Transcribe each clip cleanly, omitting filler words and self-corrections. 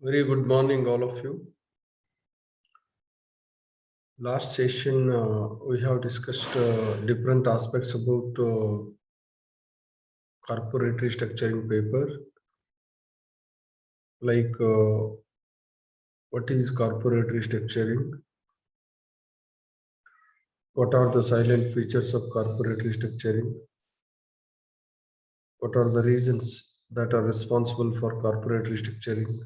Very good morning, all of you. Last session, we have discussed different aspects about corporate restructuring paper, like what is corporate restructuring, what are the silent features of corporate restructuring, what are the reasons that are responsible for corporate restructuring,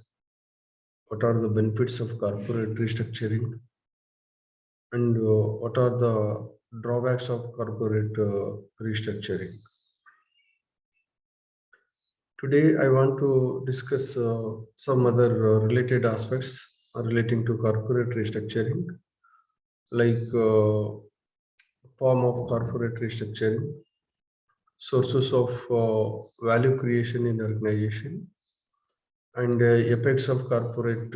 what are the benefits of corporate restructuring, and what are the drawbacks of corporate restructuring. Today, I want to discuss some other related aspects relating to corporate restructuring, like form of corporate restructuring, sources of value creation in organization, and effects of corporate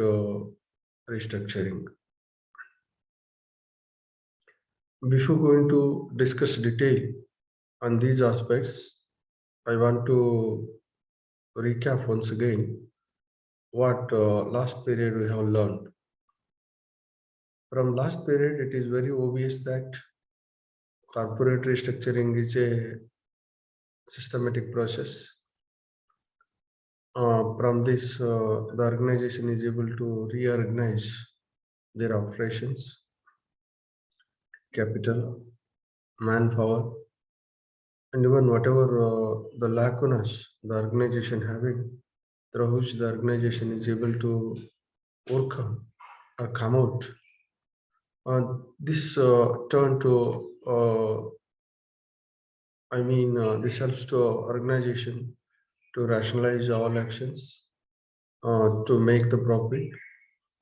restructuring. Before going to discuss detail on these aspects, I want to recap once again what last period we have learned. From last period, it is very obvious that corporate restructuring is a systematic process. From this, the organization is able to reorganize their operations, capital, manpower, and even whatever the lacunas the organization having, through which the organization is able to overcome or come out. This turn to this helps to organization to rationalize all actions, to make the profit,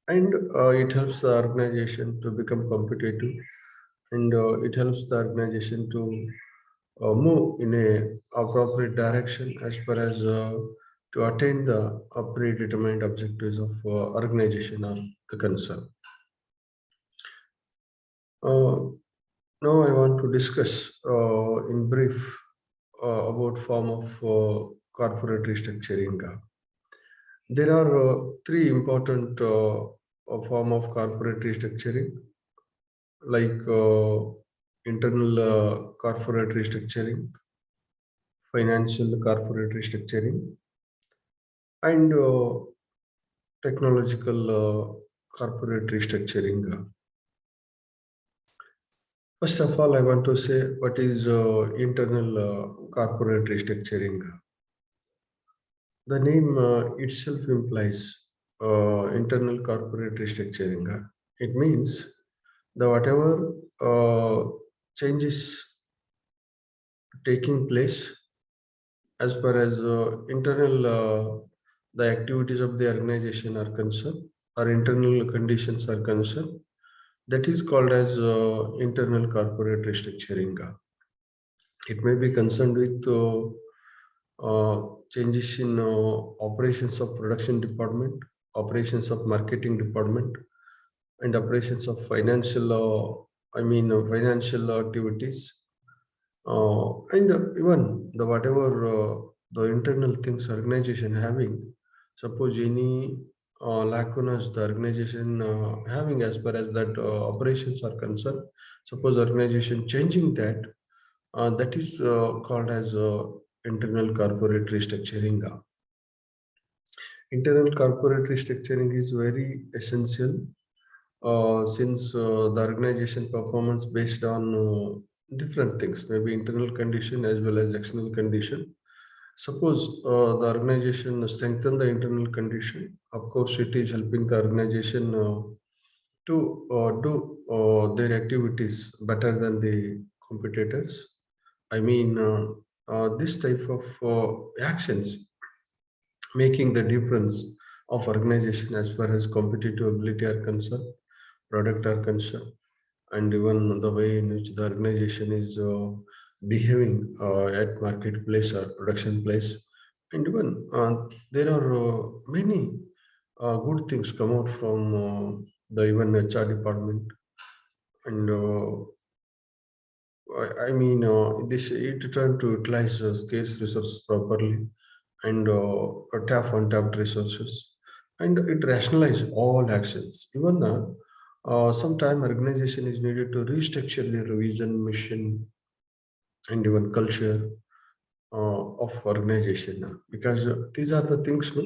and it helps the organization to become competitive, and it helps the organization to move in a appropriate direction as far as to attain the predetermined objectives of organization or the concern. Uh, Now I want to discuss in brief about form of corporate restructuring. There are three important form of corporate restructuring, like internal corporate restructuring, financial corporate restructuring, and technological corporate restructuring. First of all, I want to say what is internal corporate restructuring. The name itself implies internal corporate restructuring. It means the whatever changes taking place as far as internal the activities of the organization are concerned, or internal conditions are concerned, that is called as internal corporate restructuring. It may be concerned with changes in operations of production department, operations of marketing department, and operations of financial, financial activities, and even the whatever the internal things organization having. Suppose any lacunas the organization having as far as that operations are concerned. Suppose organization changing that, that is called as internal corporate restructuring. Internal corporate restructuring is very essential since the organization performance based on different things, maybe internal condition as well as external condition. Suppose the organization strengthen the internal condition, of course, it is helping the organization to do their activities better than the competitors. This type of actions making the difference of organization as far as competitive ability are concerned, product are concerned, and even the way in which the organization is behaving at marketplace or production place. And even there are many good things come out from the even HR department. And this it trying to utilize scarce resources properly, and tap untapped resources. and it rationalizes all actions. Even sometime organization is needed to restructure their vision, mission, and even culture of organization because these are the things no,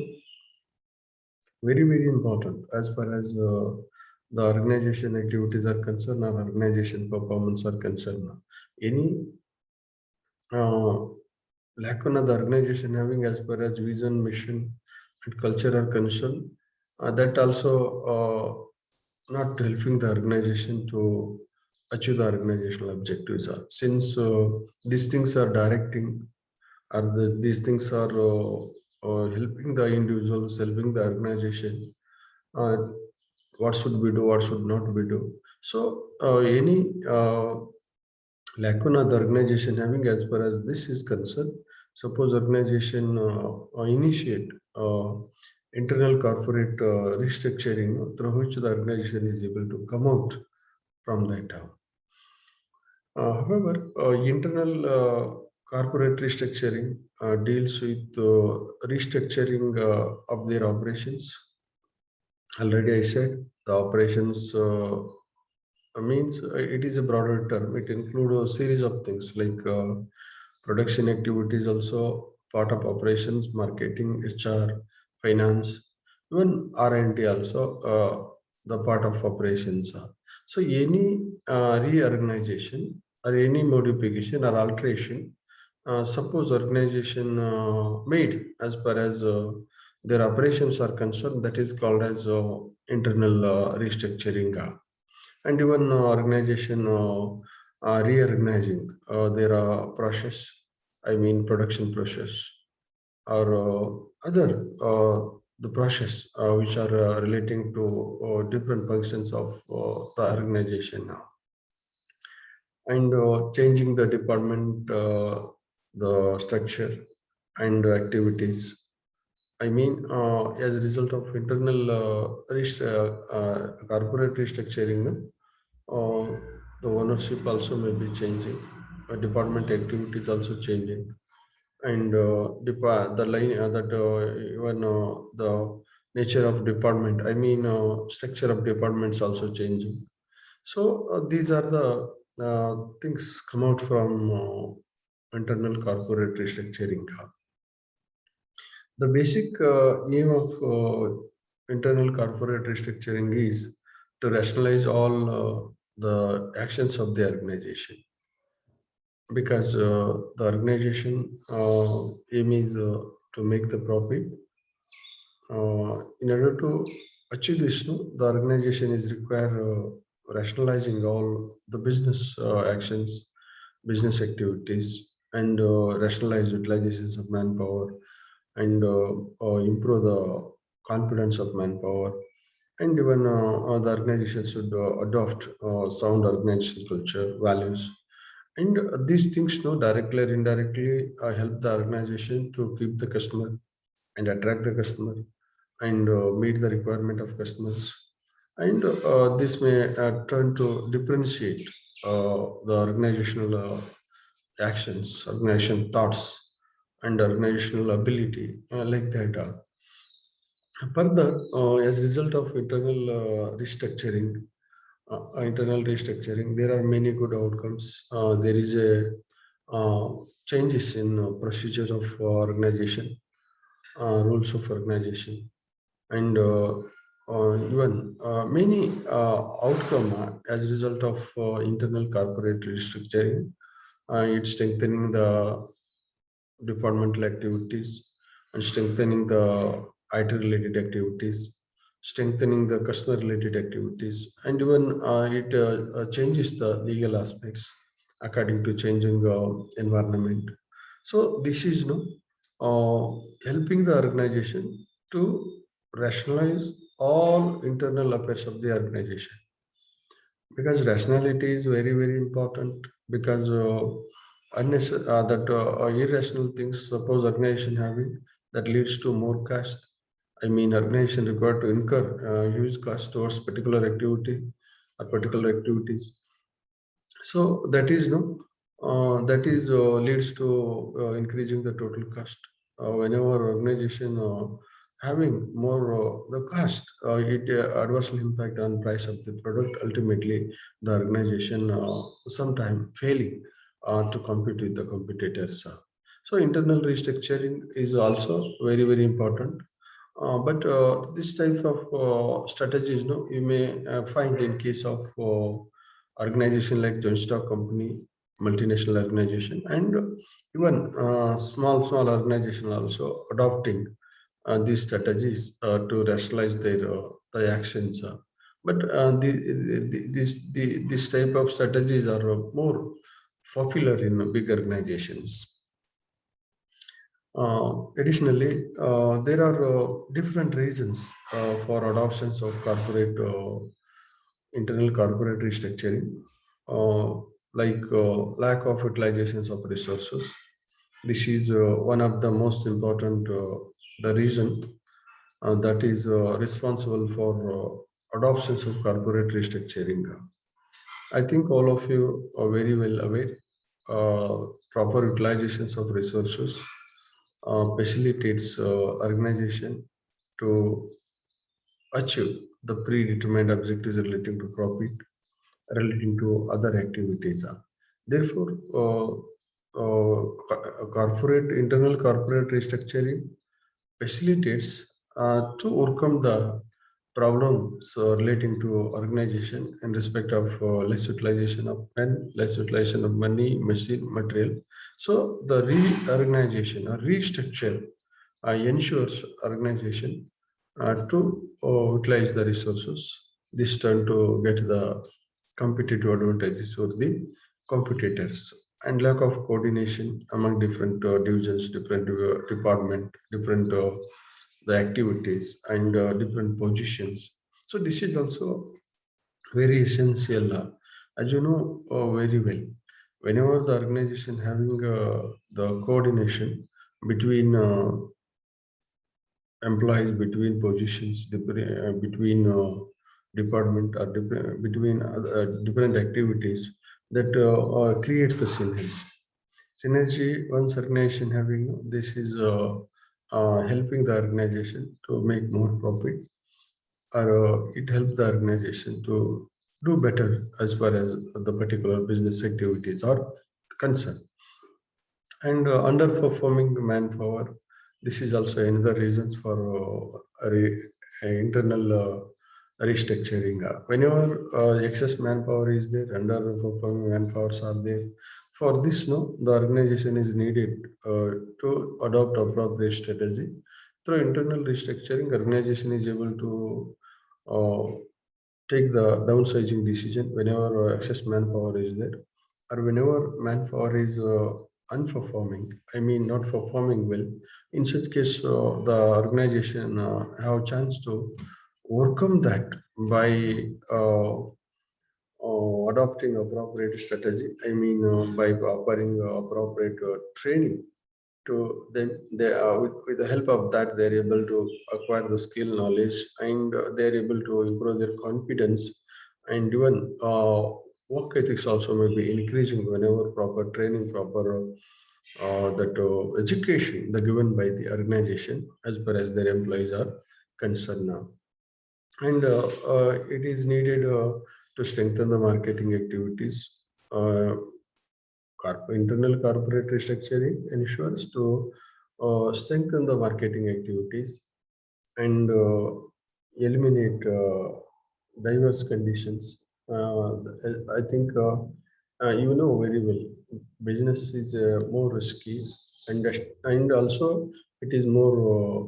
very important as far as the organization activities are concerned or organization performance are concerned. Any uh, lack on the organization having as far as vision, mission, and culture are concerned, that also not helping the organization to achieve the organizational objectives. Since these things are directing, or these things are helping the individuals, helping the organization, uh, what should we do, what should not we do. So any lacuna the organization having as far as this is concerned, suppose organization initiate internal corporate restructuring through which the organization is able to come out from that. However, internal corporate restructuring deals with restructuring of their operations. Already I said the operations means it is a broader term. It includes a series of things like production activities, also part of operations, marketing, HR, finance, even R&D also the part of operations. So any reorganization or any modification or alteration, suppose organization made as far as their operations are concerned, that is called as internal restructuring. And even organization reorganizing their process, I mean production process, or other the process which are relating to different functions of the organization now, and changing the department, the structure and activities. I mean, as a result of internal corporate restructuring, the ownership also may be changing, department activities also changing, and the line that even the nature of department, I mean, structure of departments also changing. So these are the things come out from internal corporate restructuring. The basic aim of internal corporate restructuring is to rationalize all the actions of the organization, because the organization aim is to make the profit. In order to achieve this, no, the organization is require rationalizing all the business actions, business activities, and rationalize utilizations of manpower, and improve the confidence of manpower. And even the organization should adopt sound organizational culture, values, and these things, no, directly or indirectly, help the organization to keep the customer and attract the customer, and meet the requirement of customers. And this may turn to differentiate the organizational actions, organization thoughts, and organizational ability like that. Further, as a result of internal restructuring, there are many good outcomes. There is a changes in procedure of organization, rules of organization, and even many outcome as a result of internal corporate restructuring. It's strengthening the departmental activities, and strengthening the IT related activities, strengthening the customer related activities, and even it changes the legal aspects according to changing environment. So this is no helping the organization to rationalize all internal affairs of the organization, because rationality is very important, because that irrational things, suppose organization having, that leads to more cost. I mean, organization required to incur huge cost towards particular activity or particular activities. So that is no, that is leads to increasing the total cost. Whenever organization having more the cost, it adversely impact on price of the product. Ultimately, the organization sometime failing to compete with the competitors. So internal restructuring is also very very important. But this type of strategies, no, you may find in case of organization like joint stock company, multinational organization, and even small organization also adopting these strategies to rationalize their actions. But this type of strategies are more popular in big organizations. Additionally, there are different reasons for adoptions of corporate internal corporate restructuring, uh, like lack of utilizations of resources. This is one of the most important the reason that is responsible for adoptions of corporate restructuring. I think all of you are very well aware. Proper utilizations of resources facilitates organization to achieve the predetermined objectives relating to profit, relating to other activities. Therefore, corporate internal corporate restructuring facilitates to overcome the problems relating to organization in respect of less utilization of men, less utilization of money, machine, material. So the reorganization or restructure ensures organization to utilize the resources. This turn to get the competitive advantages over the competitors, and lack of coordination among different divisions, different department, different the activities and different positions. So this is also very essential, as you know very well. Whenever the organization having the coordination between employees, between positions, between department or between different activities, that creates the synergy. Synergy, once organization having this is helping the organization to make more profit, or it helps the organization to do better as far as the particular business activities are concerned. And underperforming manpower, this is also another reasons for internal restructuring. Whenever excess manpower is there, underperforming manpowers are there. For this, no, the organization is needed to adopt appropriate strategy. Through internal restructuring, organization is able to take the downsizing decision whenever excess manpower is there, or whenever manpower is unperforming, I mean not performing well. In such case, the organization have chance to overcome that by adopting appropriate strategy. I mean by offering appropriate training to them. They with the help of that, they're able to acquire the skill knowledge, and they're able to improve their confidence, and even work ethics also may be increasing whenever proper training, proper that education the given by the organization as far as their employees are concerned now. And it is needed to strengthen the marketing activities. uh, Internal corporate restructuring ensures to strengthen the marketing activities and eliminate diverse conditions. I think you know very well, business is more risky, and also it is more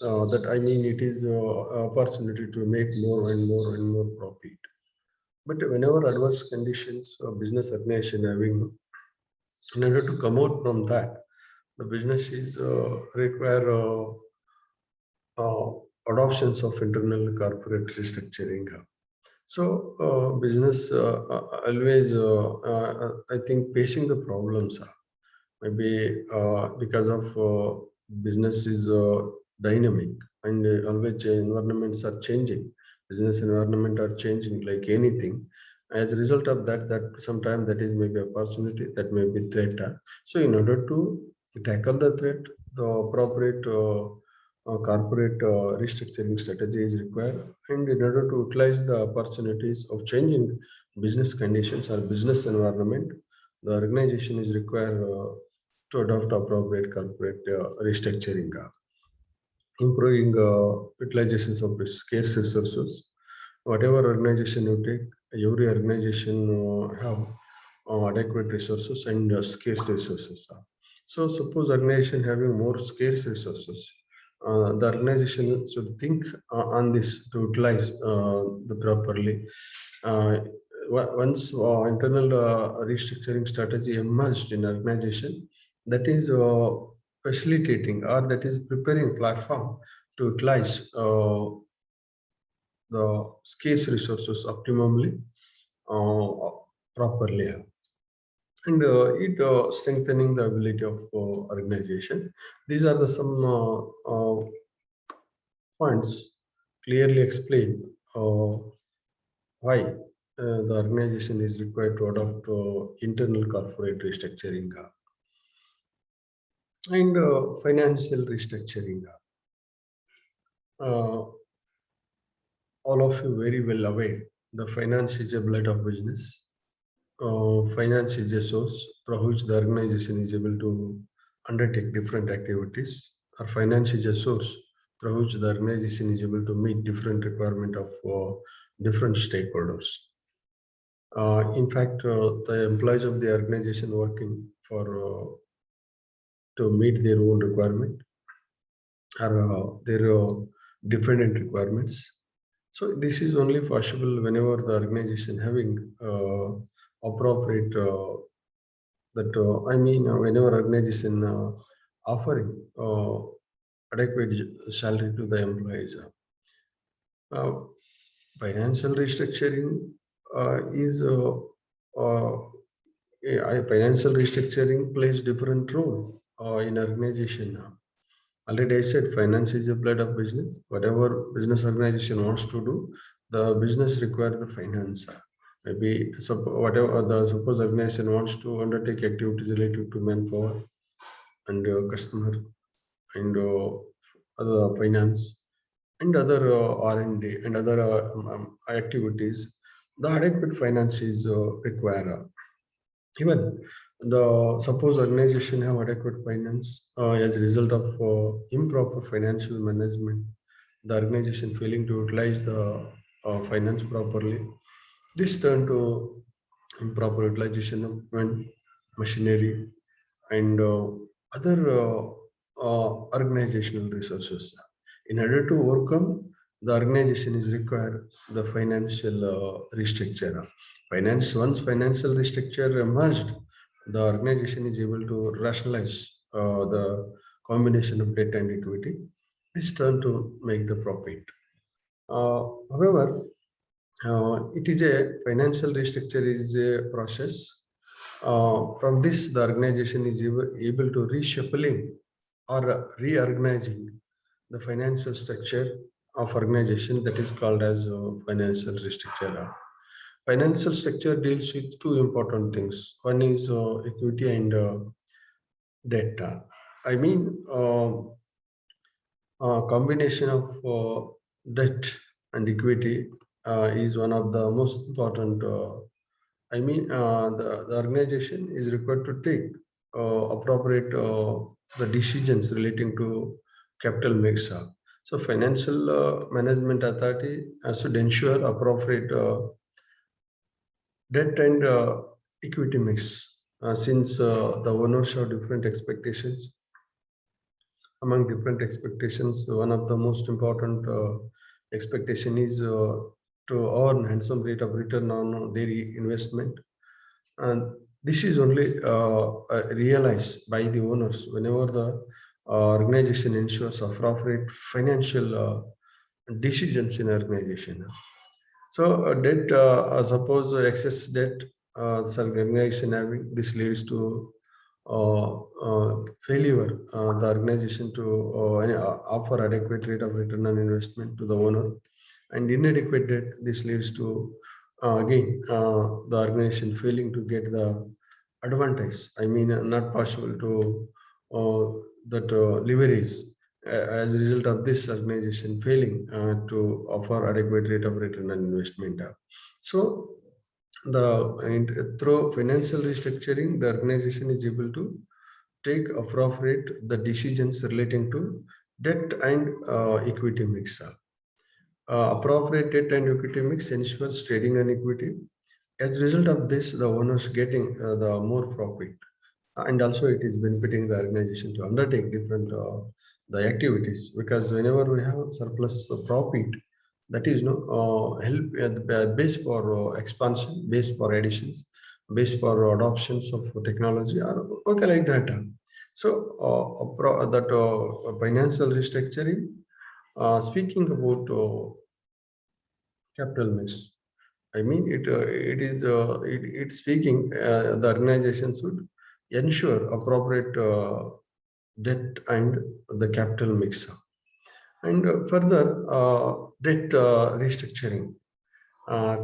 that I mean it is opportunity to make more and more and more profit. But whenever adverse conditions business organization having, in order to come out from that, the business is require uh, adoptions of internal corporate restructuring. So business always, I think, facing the problems. Maybe because of business is dynamic, and always environments are changing. Business environment are changing like anything. As a result of that, that sometimes that is maybe opportunity, that may be threat. So in order to tackle the threat, the appropriate corporate restructuring strategy is required. And in order to utilize the opportunities of changing business conditions or business environment, the organization is required to adopt appropriate corporate restructuring, improving utilizations of scarce resources. Whatever organization you take, every organization have adequate resources and scarce resources. So suppose organization having more scarce resources, the organization should think on this to utilize the properly. Uh, Once internal restructuring strategy emerged in organization, that is facilitating or that is preparing platform to utilize the scarce resources optimally, properly, and it strengthening the ability of organization. These are the some points clearly explain why the organization is required to adopt internal corporate restructuring and financial restructuring. Uh, all of you very well aware the finance is a blood of business. Finance is a source through which the organization is able to undertake different activities. Or finance is a source through which the organization is able to meet different requirement of different stakeholders. In fact, the employees of the organization working for to meet their own requirement or their dependent requirements. So this is only possible whenever the organization having appropriate that I mean whenever organization offering adequate salary to the employees. Uh, Financial restructuring is financial restructuring plays different role in organization now. Already I said finance is the blood of business. Whatever business organization wants to do, the business require the finance. Maybe whatever the suppose organization wants to undertake activities related to manpower and customer and other finance and other R&D and other activities, the adequate finance is required. Even the suppose organization have adequate finance as a result of improper financial management, the organization failing to utilize the finance properly. This turn to improper utilization of machinery and other organizational resources. In order to overcome, the organization is required the financial restructure. Once financial restructure emerged, the organization is able to rationalize the combination of debt and equity. This turn to make the profit. However, it is a financial restructure is a process. From this, the organization is able to reshuffling or reorganizing the financial structure of organization, that is called as financial restructure. Financial structure deals with two important things. One is equity and debt. I mean, combination of debt and equity is one of the most important. The organization is required to take appropriate the decisions relating to capital mix. So financial management authority should ensure appropriate debt and equity mix, since the owners have different expectations. Among different expectations, one of the most important expectation is to earn handsome rate of return on their investment, and this is only realized by the owners whenever the organization ensures appropriate financial decisions in organization. So debt, suppose excess debt, some organization having, this leads to failure the organization to offer adequate rate of return on investment to the owner, and inadequate debt, this leads to again the organization failing to get the advantage. I mean, not possible to that leverage as a result of this organization failing to offer adequate rate of return on investment. So through financial restructuring, the organization is able to take appropriate the decisions relating to debt and equity mix. Appropriate debt and equity mix ensures trading and equity. As a result of this, the owners getting the more profit, and also it is benefiting the organization to undertake different the activities, because whenever we have surplus profit, that is no help the base for expansion, base for additions, base for adoptions of technology, or okay like that. So that financial restructuring, speaking about capital mix, I mean, it's speaking, the organization should ensure appropriate debt and the capital mix. And further, debt restructuring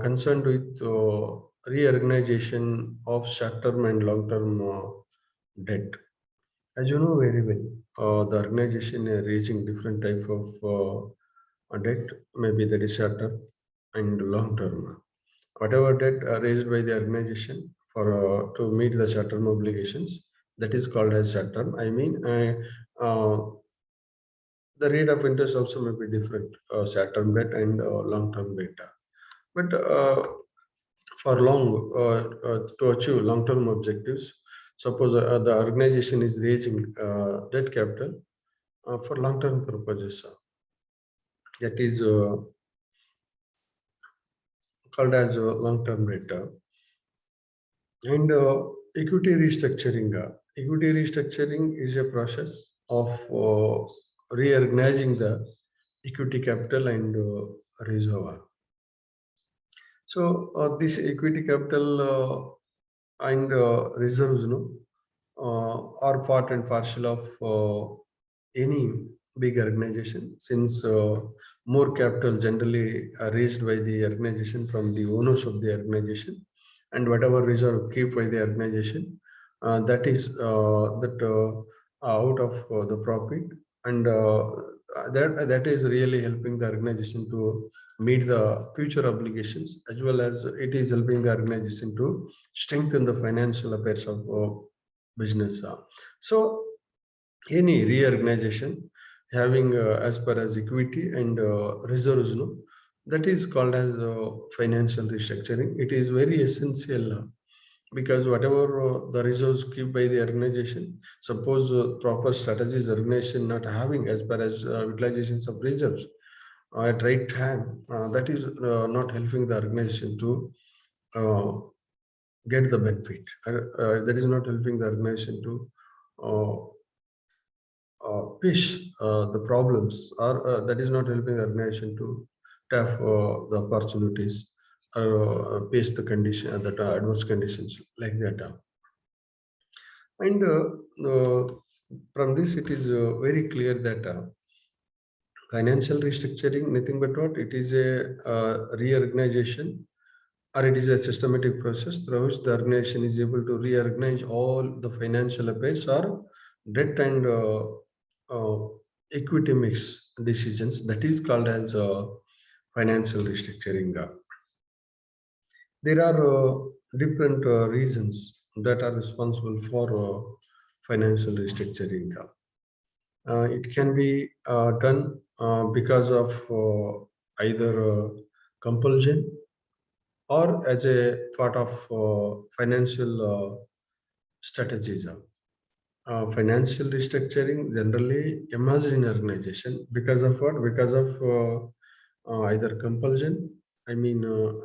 concerned with reorganization of short-term and long-term debt. As you know very well, the organization is raising different type of debt, maybe that is short-term and long-term. Whatever debt raised by the organization for to meet the short-term obligations, that is called as short-term. I mean, the rate of interest also may be different, short-term debt and long-term debt. But for to achieve long-term objectives, suppose the organization is raising debt capital for long-term purposes. That is called as long-term debt. And equity restructuring. Equity restructuring is a process of reorganizing the equity capital and reserve. So this equity capital and reserves, are part and parcel of any big organization, since more capital generally are raised by the organization from the owners of the organization, and whatever reserve kept by the organization, that is out of the profit, and that is really helping the organization to meet the future obligations, as well as it is helping the organization to strengthen the financial affairs of business. So any reorganization having as per as equity and reserves, that is called as financial restructuring. It is very essential because whatever the reserves kept by the organization, suppose proper strategies organization not having as per as utilizations of reserves at right time, that is not helping the organization to uh, get the benefit. That is not helping the organization to fish the problems, or that is not helping the organization to tap the opportunities, or face the condition that are adverse conditions like that. And from this, it is very clear that financial restructuring, nothing but what it is a reorganization, or it is a systematic process through which the organization is able to reorganize all the financial affairs or debt and uh, equity mix decisions. That is called as financial restructuring. There are different reasons that are responsible for financial restructuring. It can be done because of either compulsion or as a part of financial strategies. Financial restructuring generally emerges in organization because of what? Because of either compulsion. I mean,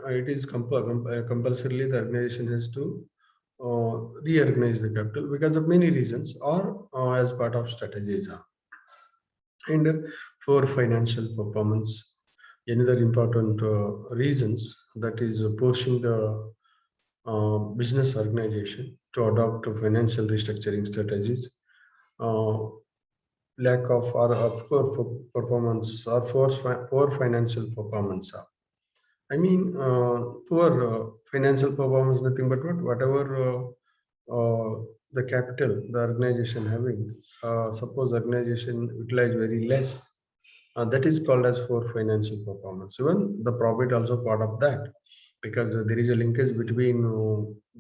it is compulsorily the organization has to reorganize the capital because of many reasons, or as part of strategies. And for financial performance, another important reasons, that is pushing the business organization to adopt financial restructuring strategies, uh, lack of or of poor performance, or poor financial performance. I mean, poor financial performance, nothing but what? Whatever the capital the organization having, suppose organization utilize very less, that is called as for financial performance. Even the profit also part of that, because there is a linkage between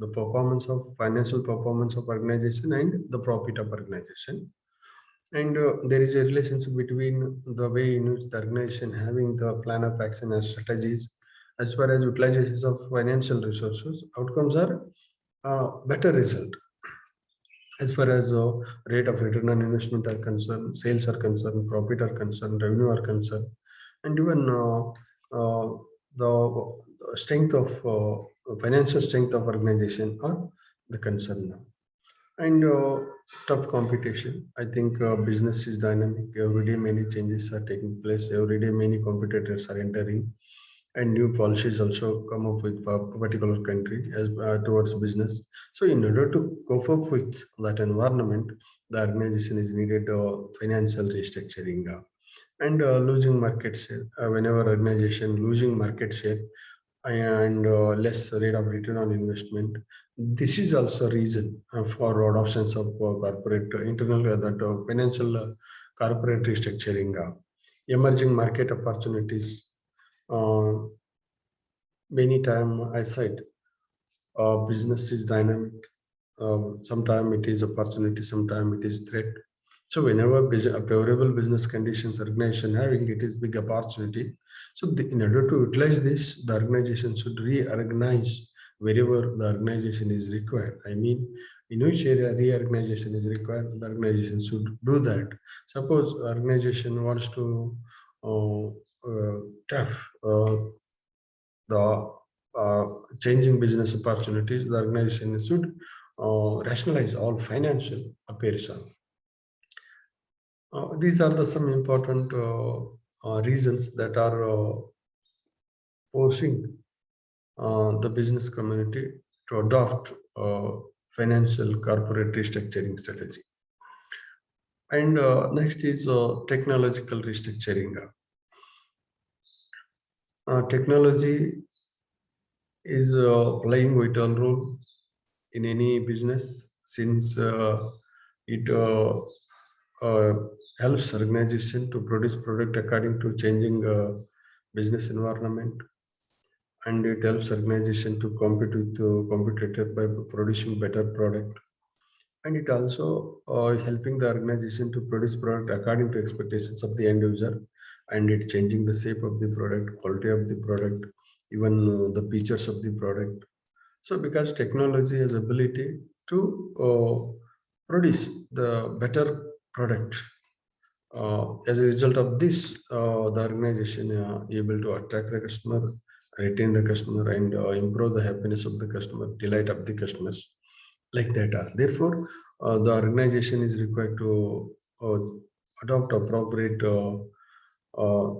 the performance of financial performance of organization and the profit of organization. And there is a relationship between the way in which the organization having the plan of action and strategies, as far as utilizations of financial resources, outcomes are better result. As far as rate of return on investment are concerned, sales are concerned, profit are concerned, revenue are concerned, and even the strength of financial strength of organization are the concern now. And tough competition. I think business is dynamic. Every day many changes are taking place. Every day many competitors are entering, and new policies also come up with a particular country as towards business. So in order to cope up with that environment, the organization is needed financial restructuring and losing market share. Whenever organization losing market share and less rate of return on investment, this is also reason for adoptions of corporate internal that financial corporate restructuring, emerging market opportunities. Uh, Many time I said business is dynamic. Sometimes it is opportunity, sometimes it is threat. So whenever favorable business conditions organization having, it is big opportunity. So in order to utilize this, the organization should reorganize wherever the organization is required. I mean, in which area reorganization is required, the organization should do that. Suppose organization wants to uh, tap the changing business opportunities, the organization should rationalize all financial affairs. These are the some important reasons that are forcing the business community to adopt financial corporate restructuring strategy. And next is technological restructuring. Technology is playing vital role in any business, since it uh, helps organization to produce product according to changing business environment, and it helps organization to compete with competitor by producing better product, and it also helping the organization to produce product according to expectations of the end user, and it changing the shape of the product, quality of the product, even the features of the product. So because technology has ability to produce the better product, as a result of this, the organization able to attract the customer, retain the customer, and improve the happiness of the customer, delight of the customers, like that. Therefore, the organization is required to adopt appropriate uh,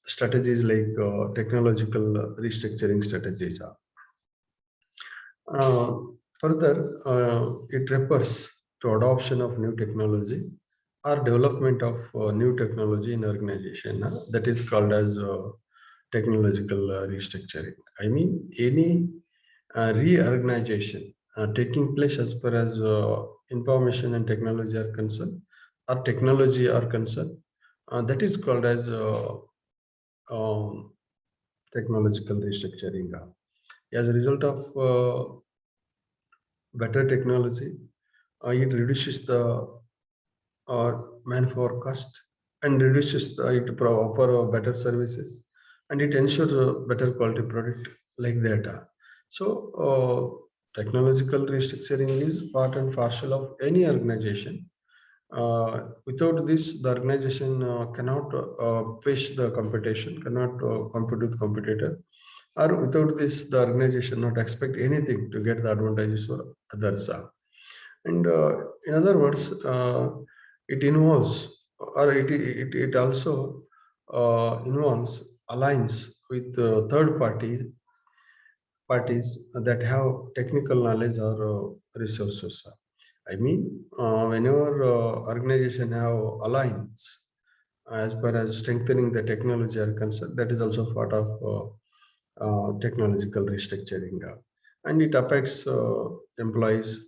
strategies like technological restructuring strategies. Uh, Further, it refers to adoption of new technology or development of new technology in organization. That is called as technological restructuring. I mean, any reorganization taking place as far as information and technology are concerned, or technology are concerned, that is called as um, technological restructuring. As a result of better technology, it reduces the manpower cost, and reduces it offer better services, and it ensures a better quality product, like that. So technological restructuring is part and parcel of any organization. Without this, the organization cannot face the competition, cannot compete with competitor, or without this, the organization not expect anything to get the advantages for others. And in other words, it involves, or it also involves aligns with third parties that have technical knowledge or resources. I mean, whenever organization have alliance as far as strengthening the technology are concerned, that is also part of technological restructuring, and it affects employees,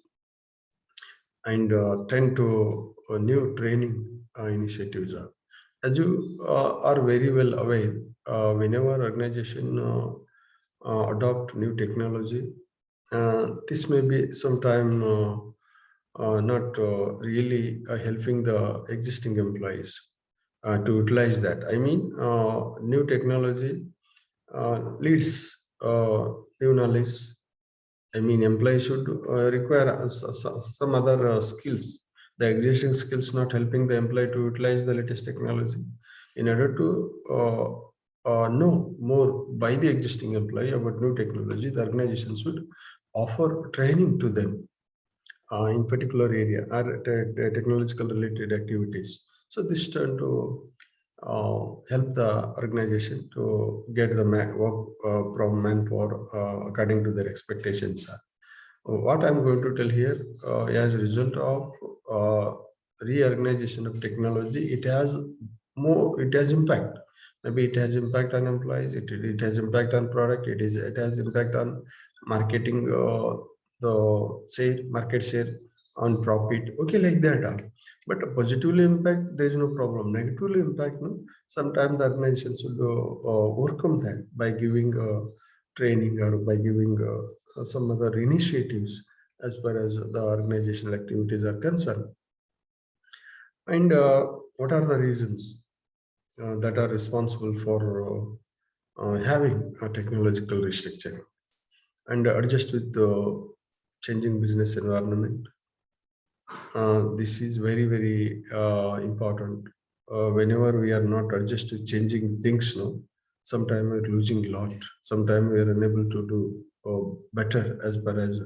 and tend to new training initiatives. As you are very well aware, whenever organization adopt new technology, this may be sometime not really helping the existing employees to utilize that. I mean, new technology leads new knowledge. I mean, employees should require some other skills. The existing skills not helping the employee to utilize the latest technology. In order to know more by the existing employee about new technology, the organization should offer training to them in particular area or technological related activities. So this turn to help the organization to get the work from manpower according to their expectations. What I'm going to tell here, as a result of reorganization of technology, it has impact. Maybe it has impact on employees, it has impact on product, it has impact on marketing, the share, market share, on profit. Okay, like that. But positively impact, there is no problem. Negatively impact, no. Sometimes the organization should overcome that by giving training or by giving some other initiatives as far as the organizational activities are concerned. And what are the reasons that are responsible for having a technological restructuring and adjust with the changing business environment? This is very, very important. Whenever we are not adjust to changing things, no, sometimes we're losing a lot. Sometimes we are unable to do better as far as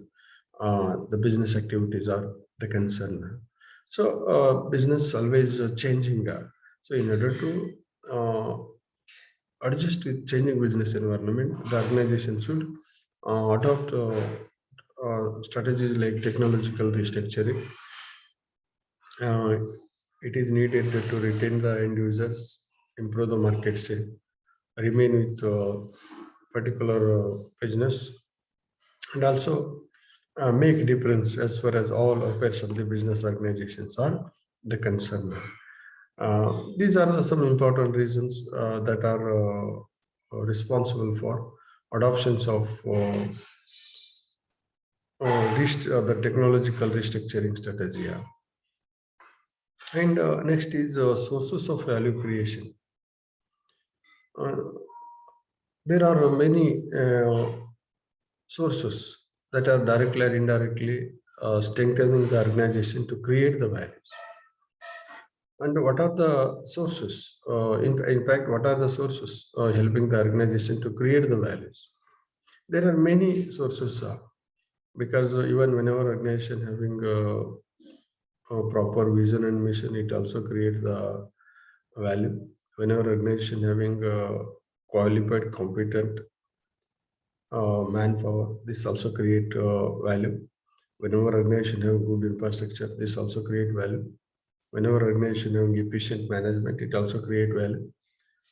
the business activities are the concern. So business always changing. So in order to adjust with changing business environment, the organization should adopt strategies like technological restructuring. Uh, it is needed to retain the end users, improve the market share, remain with particular business, and also make difference as far as all affairs of the business organizations are the concern. These are some important reasons that are responsible for adoptions of the technological restructuring strategy. And next is sources of value creation. Uh, there are many sources that are directly or indirectly strengthening the organization to create the values. And what are the sources? In fact, what are the sources helping the organization to create the values? There are many sources because even whenever organization having a proper vision and mission, it also creates the value. Whenever organization having qualified, competent manpower, this also create value. Whenever organization have good infrastructure, this also create value. Whenever organization having efficient management, it also create value.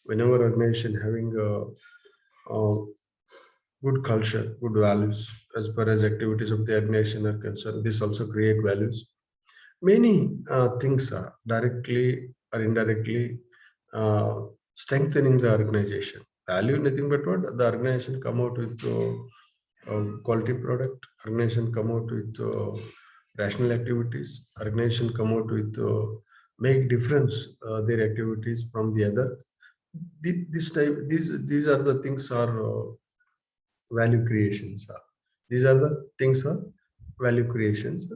Whenever organization having good culture, good values, as far as activities of the organization are concerned, this also create values. Many things are directly or indirectly strengthening the organization. Value nothing but what the organization come out with quality product. Organization come out with rational activities. Organization come out with make difference their activities from the other. These are the things are value creations. These are the things are value creations,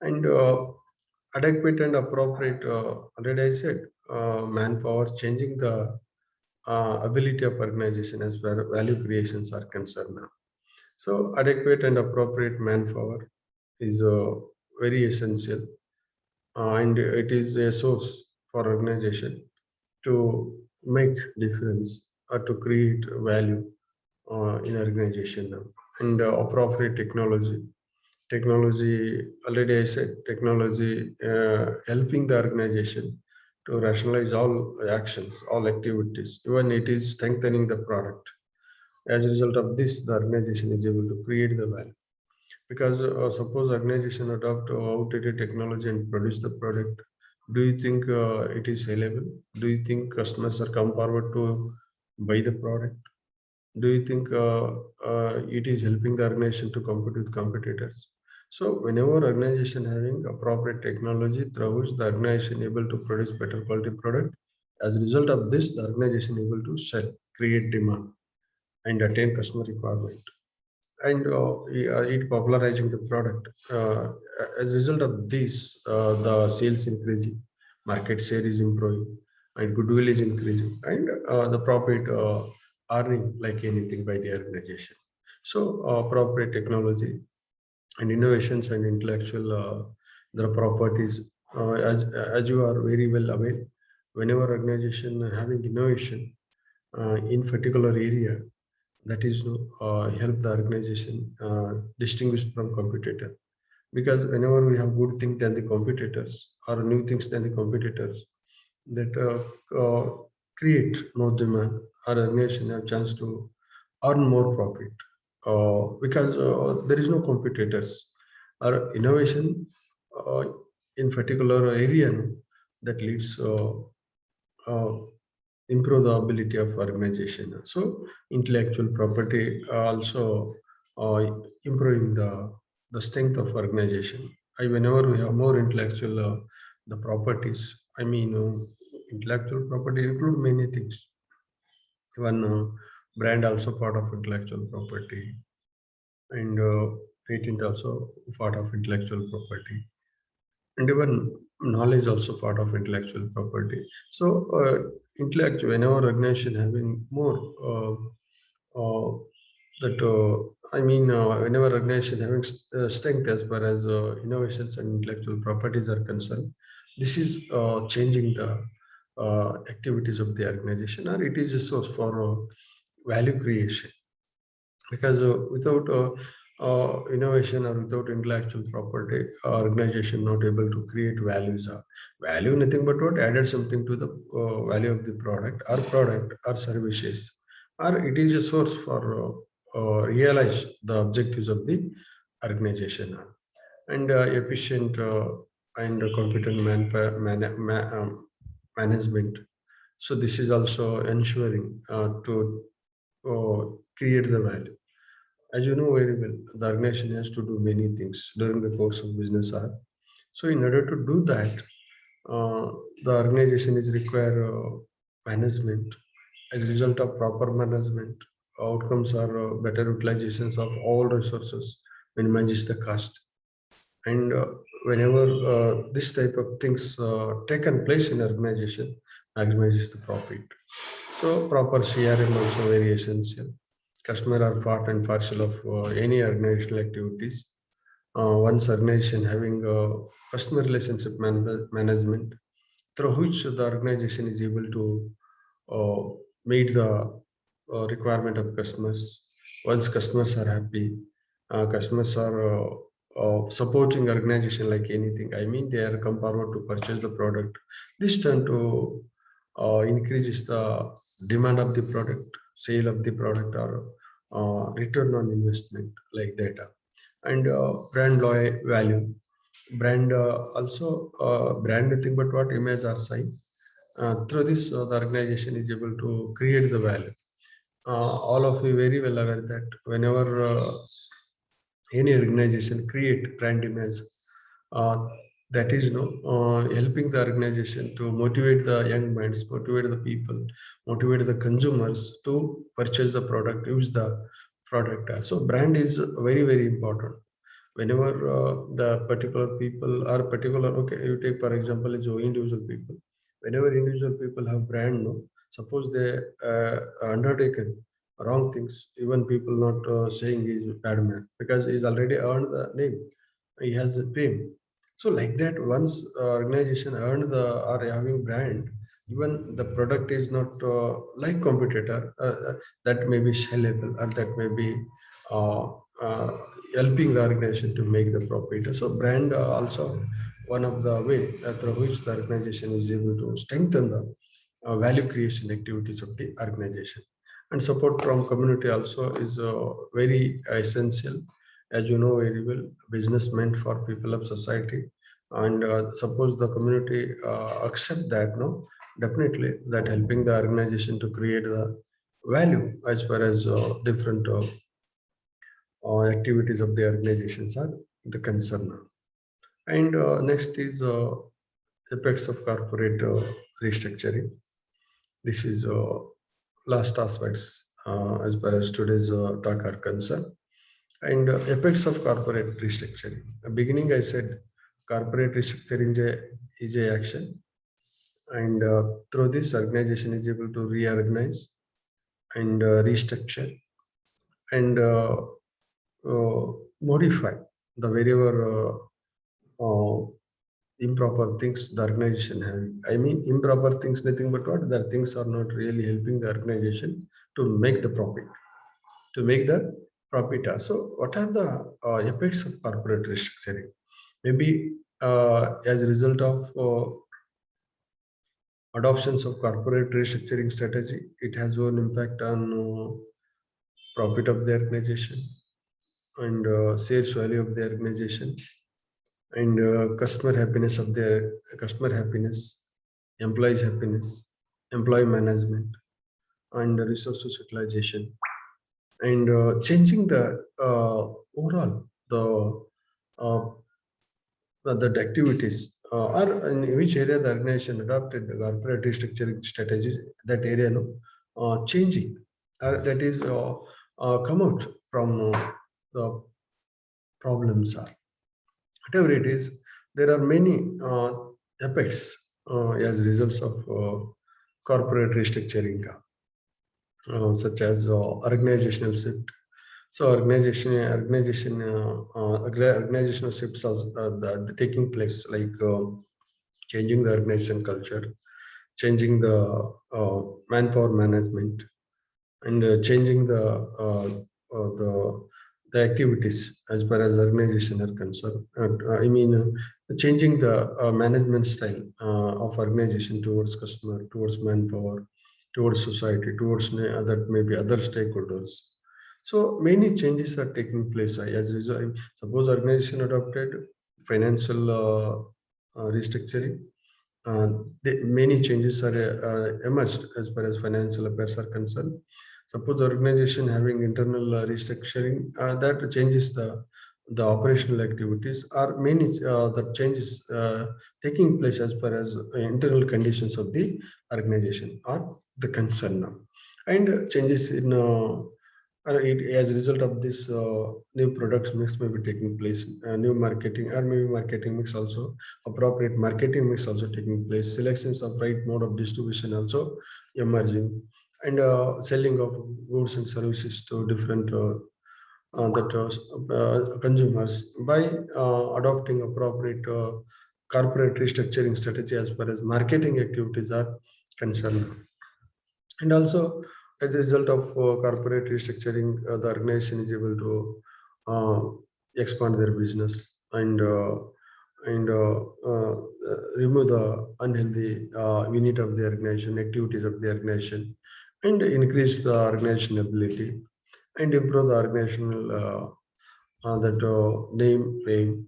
and adequate and appropriate. Already I said, manpower changing the ability of organization as far as value creations are concerned now. So adequate and appropriate manpower is very essential, and it is a source for organization to make difference or to create value in organization now. And appropriate technology. Technology, already I said, technology helping the organization to rationalize all actions, all activities, even it is strengthening the product. As a result of this, the organization is able to create the value. Because suppose organization adopt outdated technology and produce the product, do you think it is sellable? Do you think customers are come forward to buy the product? Do you think it is helping the organization to compete with competitors? So whenever organization having appropriate technology through which the organization able to produce better quality product, as a result of this, the organization able to sell, create demand, and attain customer requirement, and it popularizing the product. As a result of this, the sales increasing, market share is improving, and goodwill is increasing, and the profit earning like anything by the organization. So appropriate technology and innovations and intellectual the properties, as you are very well aware, whenever organization having innovation in particular area, that is help the organization distinguish from competitor. Because whenever we have good things than the competitors or new things than the competitors, that create more demand, our organization have chance to earn more profit, because there is no competitors or innovation uh, in particular area, no, that leads uh, improve the ability of organization. So intellectual property also uh, improving the strength of organization. Whenever we have more intellectual the properties, I mean intellectual property include many things. One brand also part of intellectual property, and patent also part of intellectual property, and even knowledge also part of intellectual property. So intellectual, whenever organization having more uh, that I mean whenever organization having strength as far as innovations and intellectual properties are concerned, this is changing the activities of the organization, or it is a source for value creation. Because without innovation or without intellectual property, organization not able to create values. Value nothing but what added something to the value of the product or services, or it is a source for realize the objectives of the organization. And efficient and competent management. So this is also ensuring to create the value. As you know very well, the organization has to do many things during the course of business hour. So in order to do that, uh, the organization is require management. As a result of proper management, outcomes are better utilizations of all resources, minimizes the cost. And whenever this type of things taken place in organization, maximizes the profit. So proper CRM also very essential. Customer are part and parcel of any organizational activities. Once organization having customer relationship management, through which the organization is able to meet the requirement of customers. Once customers are happy, customers are supporting organization like anything. I mean, they are come forward to purchase the product. This turn to increases the demand of the product, sale of the product, or return on investment like that. And brand loyal value. Brand also brand nothing but what image or sign. Through this, the organization is able to create the value. All of you very well aware that whenever any organization create brand image, uh, that is helping the organization to motivate the young minds, motivate the people, motivate the consumers to purchase the product, use the product. So brand is very important. Whenever the particular people are particular, okay, you take for example is individual people. Whenever individual people have brand, no, suppose they undertaken wrong things, even people not saying he's a bad man, because he's already earned the name, he has the fame. So like that, once organization earned the or having brand, even the product is not like competitor, that may be sellable, or that may be uh, uh, helping the organization to make the profit. So brand also one of the way through which the organization is able to strengthen the value creation activities of the organization. And support from community also is very essential. As you know very well, business meant for people of society, and suppose the community accept that, no, definitely that helping the organization to create the value as far as different activities of the organizations are the concern. And next is effects of corporate restructuring. This is last aspects as far as today's talk are concerned. And effects of corporate restructuring. Beginning, I said corporate restructuring is a action, and through this, organization is able to reorganize and restructure and uh, modify the wherever improper things the organization having. I mean, improper things, nothing but what the things are not really helping the organization to make the profit, to make the profit. So, what are the effects of corporate restructuring? Maybe as a result of adoptions of corporate restructuring strategy, it has an impact on profit of the organization and sales value of the organization and customer happiness, employees happiness, employee management, and resources utilization, and changing the overall uh, the activities or in which area the organization adopted the corporate restructuring strategies, that area no changing that is come out from the problems are whatever it is. There are many effects as results of corporate restructuring, such as organizational shift. So organizational shifts are the taking place, like changing the organization culture, changing the manpower management, and changing the activities as far as organization are concerned. I mean, changing the management style of organization towards customer, towards manpower, towards society, towards that maybe other stakeholders. So many changes are taking place. As a result, suppose organization adopted financial restructuring, many changes are emerged as far as financial affairs are concerned. Suppose the organization having internal restructuring, that changes the operational activities, or many that changes taking place as far as internal conditions of the organization are the concern now, and changes in as a result of this new products mix may be taking place, new marketing or maybe marketing mix also, appropriate marketing mix also taking place, selections of right mode of distribution also emerging, and selling of goods and services to different that consumers by adopting appropriate corporate restructuring strategy as far as marketing activities are concerned. And also, as a result of corporate restructuring, the organization is able to expand their business and remove the unhealthy unit of the organization, activities of the organization, and increase the organization ability and improve the organizational that name, fame,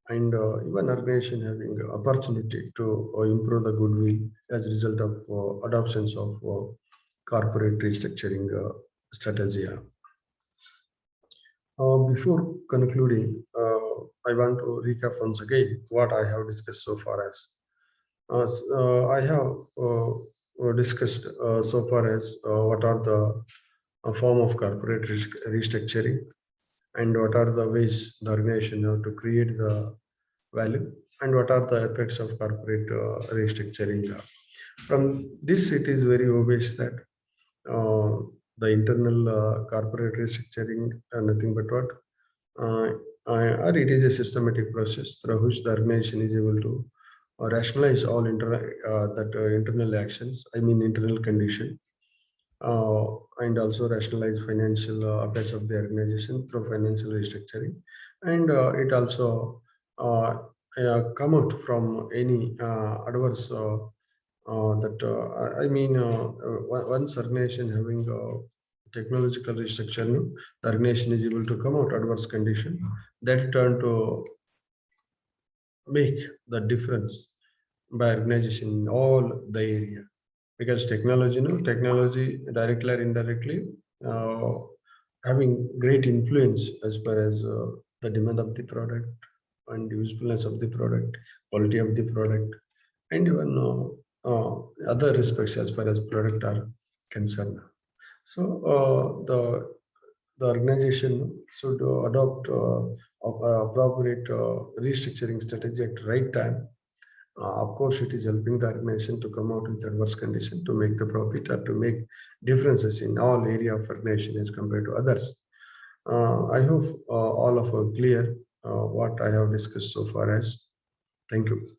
and even organization having opportunity to improve the goodwill as a result of adoptions of corporate restructuring strategy. Before concluding, I want to recap once again what I have discussed so far as. I have discussed so far as what are the form of corporate restructuring and what are the ways the organization have to create the value and what are the effects of corporate restructuring. From this, it is very obvious that uh, the internal corporate restructuring are nothing but what, or it is a systematic process through which the organization is able to rationalize all internal actions, I mean internal condition, and also rationalize financial affairs of the organization through financial restructuring, and it also come out from any adverse that I mean once organization having technological restructure, the organization is able to come out adverse condition that turn to make the difference by organization in all the area. Because technology directly or indirectly uh, having great influence as far as the demand of the product and usefulness of the product, quality of the product, and even other respects as far as product are concerned. So the organization should adopt appropriate restructuring strategy at the right time. Of course, it is helping the organization to come out with adverse condition to make the profit or to make differences in all area of organization as compared to others. I hope all of are clear what I have discussed so far as. Thank you.